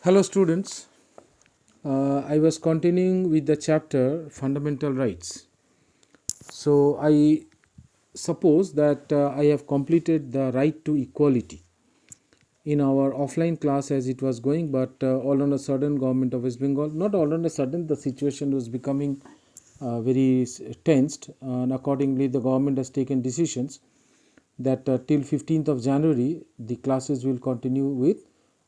Hello students, I was continuing with the chapter Fundamental Rights. So I suppose that I have completed the right to equality in our offline class as it was going, but all on a sudden government of West Bengal, not all on a sudden, the situation was becoming very tensed, and accordingly the government has taken decisions that till 15th of January the classes will continue with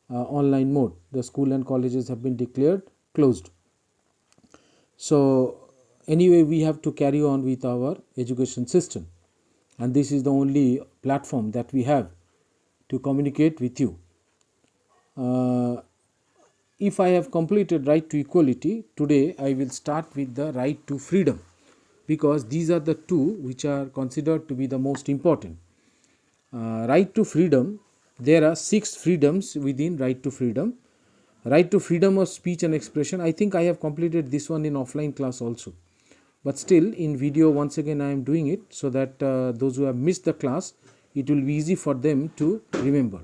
online mode. The school and colleges have been declared closed. So anyway, we have to carry on with our education system, and this is the only platform that we have to communicate with you. If I have completed right to equality, today I will start with the right to freedom, because these are the two which are considered to be the most important. Right to freedom, there are 6 freedoms within right to freedom. Right to freedom of speech and expression, I think I have completed this one in offline class also, but still in video once again I am doing it so that those who have missed the class, it will be easy for them to remember.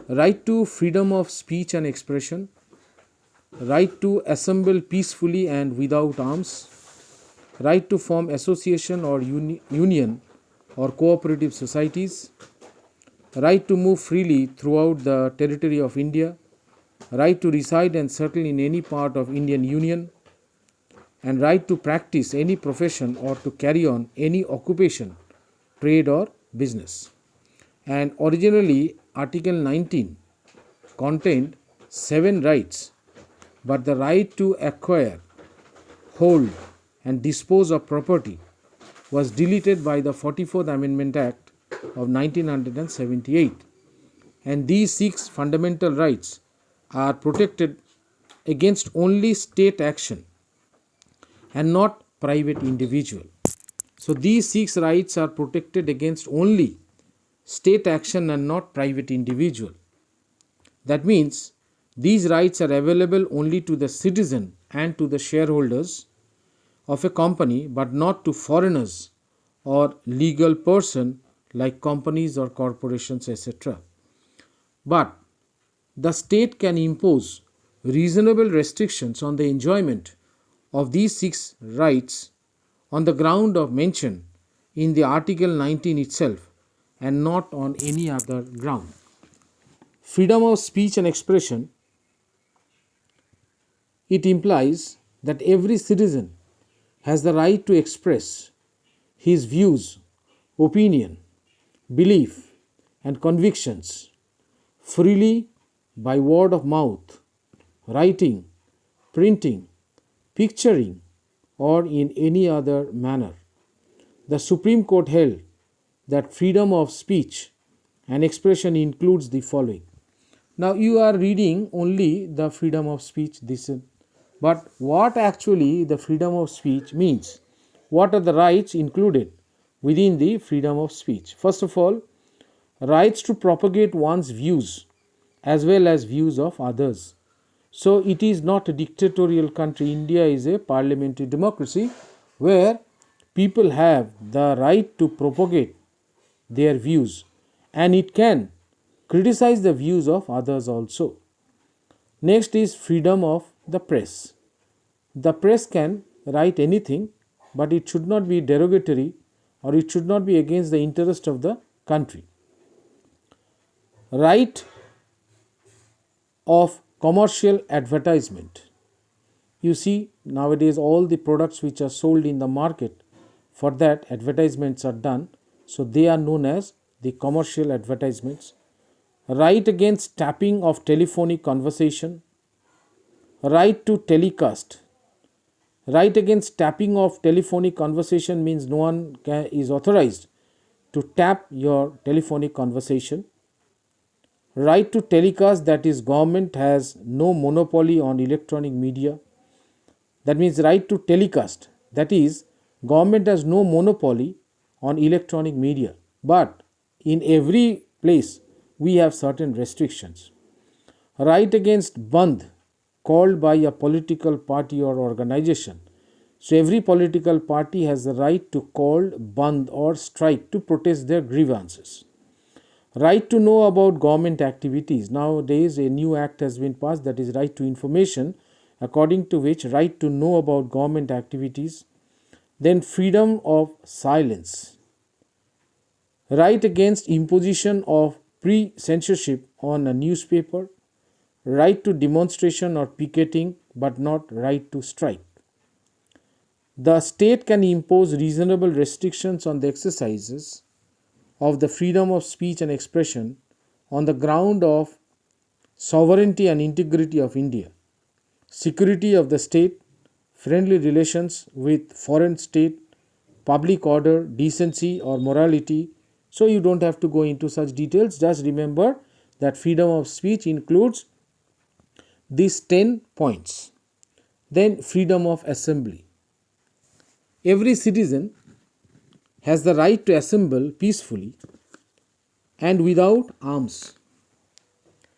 Right to freedom of speech and expression, right to assemble peacefully and without arms, right to form association or union or cooperative societies, right to move freely throughout the territory of India, right to reside and settle in any part of Indian Union, and right to practice any profession or to carry on any occupation, trade or business. And originally Article 19 contained 7 rights, but the right to acquire, hold and dispose of property was deleted by the 44th Amendment Act of 1978, and these 6 fundamental rights are protected against only state action and not private individual. So these 6 rights are protected against only state action and not private individual. That means these rights are available only to the citizen and to the shareholders of a company, but not to foreigners or legal person like companies or corporations, etc. But the state can impose reasonable restrictions on the enjoyment of these 6 rights on the ground of mention in the Article 19 itself and not on any other ground. Freedom of speech and expression, it implies that every citizen has the right to express his views, opinion, belief and convictions freely by word of mouth, writing, printing, picturing or in any other manner. The Supreme Court held that freedom of speech and expression includes the following. Now you are reading only the freedom of speech, but what actually the freedom of speech means? What are the rights included within the freedom of speech? First of all, rights to propagate one's views as well as views of others. So it is not a dictatorial country. India is a parliamentary democracy where people have the right to propagate their views, and it can criticize the views of others also. Next is freedom of the press. The press can write anything, but it should not be derogatory or it should not be against the interest of the country. Right of commercial advertisement. You see, nowadays all the products which are sold in the market, for that advertisements are done, so they are known as the commercial advertisements. Right against tapping of telephonic conversation. Right to telecast. Right against tapping of telephonic conversation means no one is authorized to tap your telephonic conversation. Right to telecast, that is government has no monopoly on electronic media. That means right to telecast, that is government has no monopoly on electronic media, but in every place we have certain restrictions. Right against bandh, called by a political party or organization. So every political party has the right to call bandh or strike to protest their grievances. Right to know about government activities. Nowadays, a new act has been passed, that is right to information, according to which right to know about government activities. Then freedom of silence. Right against imposition of pre-censorship on a newspaper. Right to demonstration or picketing, but not right to strike. The state can impose reasonable restrictions on the exercises of the freedom of speech and expression on the ground of sovereignty and integrity of India, security of the state, friendly relations with foreign state, public order, decency or morality. So you don't have to go into such details. Just remember that freedom of speech includes these 10 points. Then freedom of assembly. Every citizen has the right to assemble peacefully and without arms.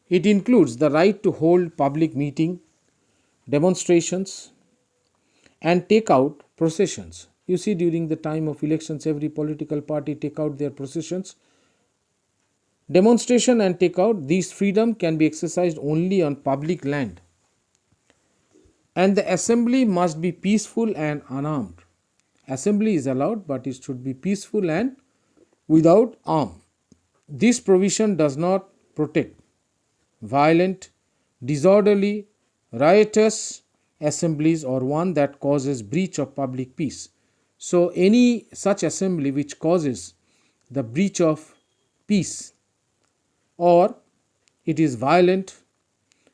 It includes the right to hold public meeting, demonstrations, and take out processions. You see, during the time of elections, every political party take out their processions. Demonstration and take out, these freedom can be exercised only on public land. And the assembly must be peaceful and unarmed. Assembly is allowed, but it should be peaceful and without arm. This provision does not protect violent, disorderly, riotous assemblies or one that causes breach of public peace. So any such assembly which causes the breach of peace, or it is violent,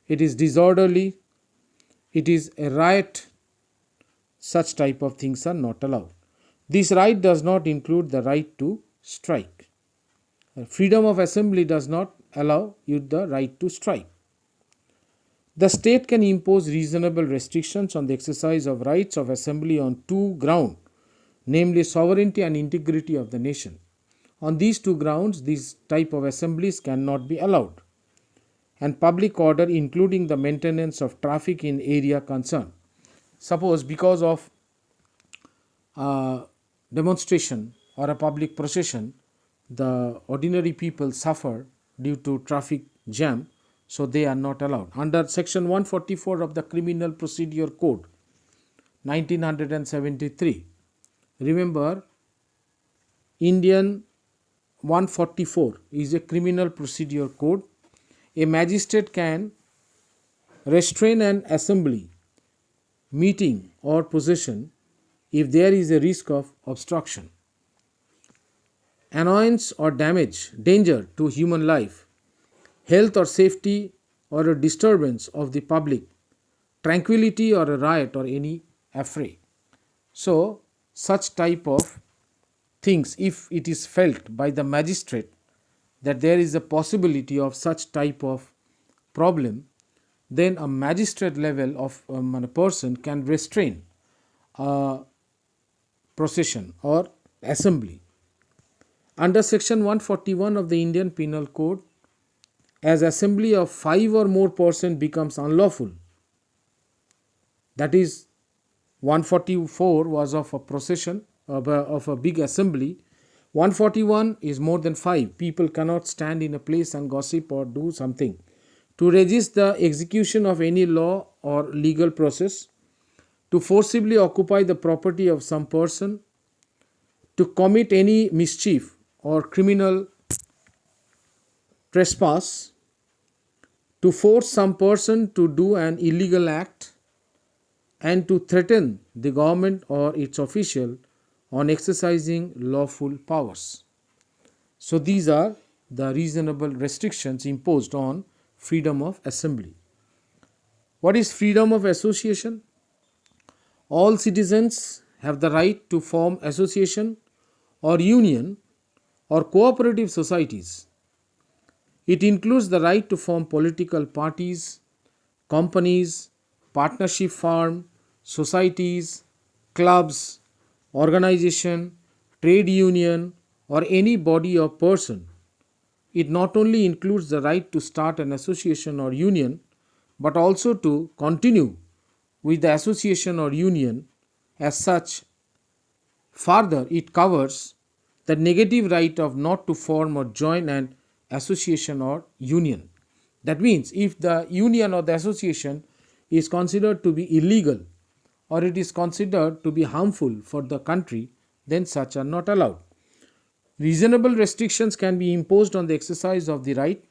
it is disorderly, it is a riot, such type of things are not allowed. This right does not include the right to strike. Freedom of assembly does not allow you the right to strike. The state can impose reasonable restrictions on the exercise of rights of assembly on two grounds, namely sovereignty and integrity of the nation. On these two grounds, these type of assemblies cannot be allowed. And public order, including the maintenance of traffic in area concerned. Suppose because of demonstration or a public procession, the ordinary people suffer due to traffic jam, so they are not allowed. Under section 144 of the Criminal Procedure Code 1973, remember, Indian 144 is a criminal procedure code. A magistrate can restrain an assembly, meeting or procession if there is a risk of obstruction, annoyance or danger to human life, health or safety, or a disturbance of the public, tranquility or a riot or any affray. So such type of things, if it is felt by the magistrate that there is a possibility of such type of problem, then a magistrate level of a person can restrain a procession or assembly. Under section 141 of the Indian Penal Code, as assembly of 5 or more persons becomes unlawful, that is 144 was of a procession of a big assembly. 141 is more than 5. People cannot stand in a place and gossip or do something. To resist the execution of any law or legal process, to forcibly occupy the property of some person, to commit any mischief or criminal trespass, to force some person to do an illegal act, and to threaten the government or its official on exercising lawful powers. So these are the reasonable restrictions imposed on freedom of assembly. What is freedom of association? All citizens have the right to form association or union or cooperative societies. It includes the right to form political parties, companies, partnership firm, societies, clubs, organization, trade union, or any body or person. It not only includes the right to start an association or union, but also to continue with the association or union as such. Further, it covers the negative right of not to form or join an association or union. That means if the union or the association is considered to be illegal or it is considered to be harmful for the country, then such are not allowed. Reasonable restrictions can be imposed on the exercise of the right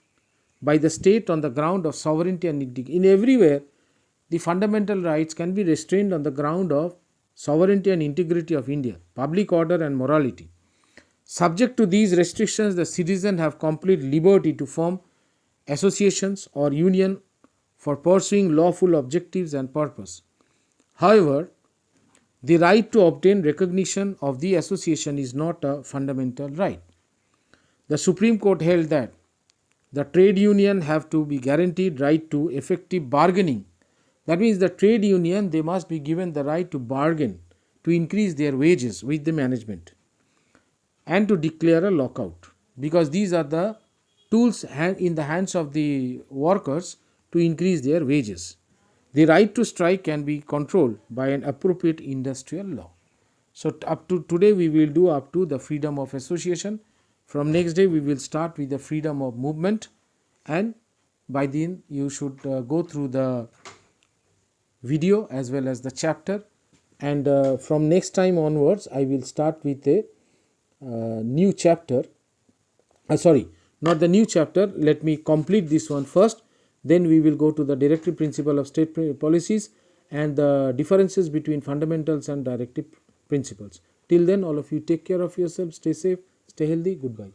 by the state on the ground of sovereignty and integrity. In everywhere, the fundamental rights can be restrained on the ground of sovereignty and integrity of India, public order and morality. Subject to these restrictions, the citizens have complete liberty to form associations or union for pursuing lawful objectives and purpose. However, the right to obtain recognition of the association is not a fundamental right. The Supreme Court held that the trade union have to be guaranteed right to effective bargaining. That means the trade union, they must be given the right to bargain, to increase their wages with the management and to declare a lockout, because these are the tools in the hands of the workers to increase their wages. The right to strike can be controlled by an appropriate industrial law. So up to today we will do up to the freedom of association. From next day we will start with the freedom of movement, and by then you should go through the video as well as the chapter, and from next time onwards I will start with a new chapter. Sorry, not the new chapter, let me complete this one first, then we will go to the directive principle of state policies and the differences between fundamentals and directive principles. Till then, all of you take care of yourself, stay safe, stay healthy, goodbye.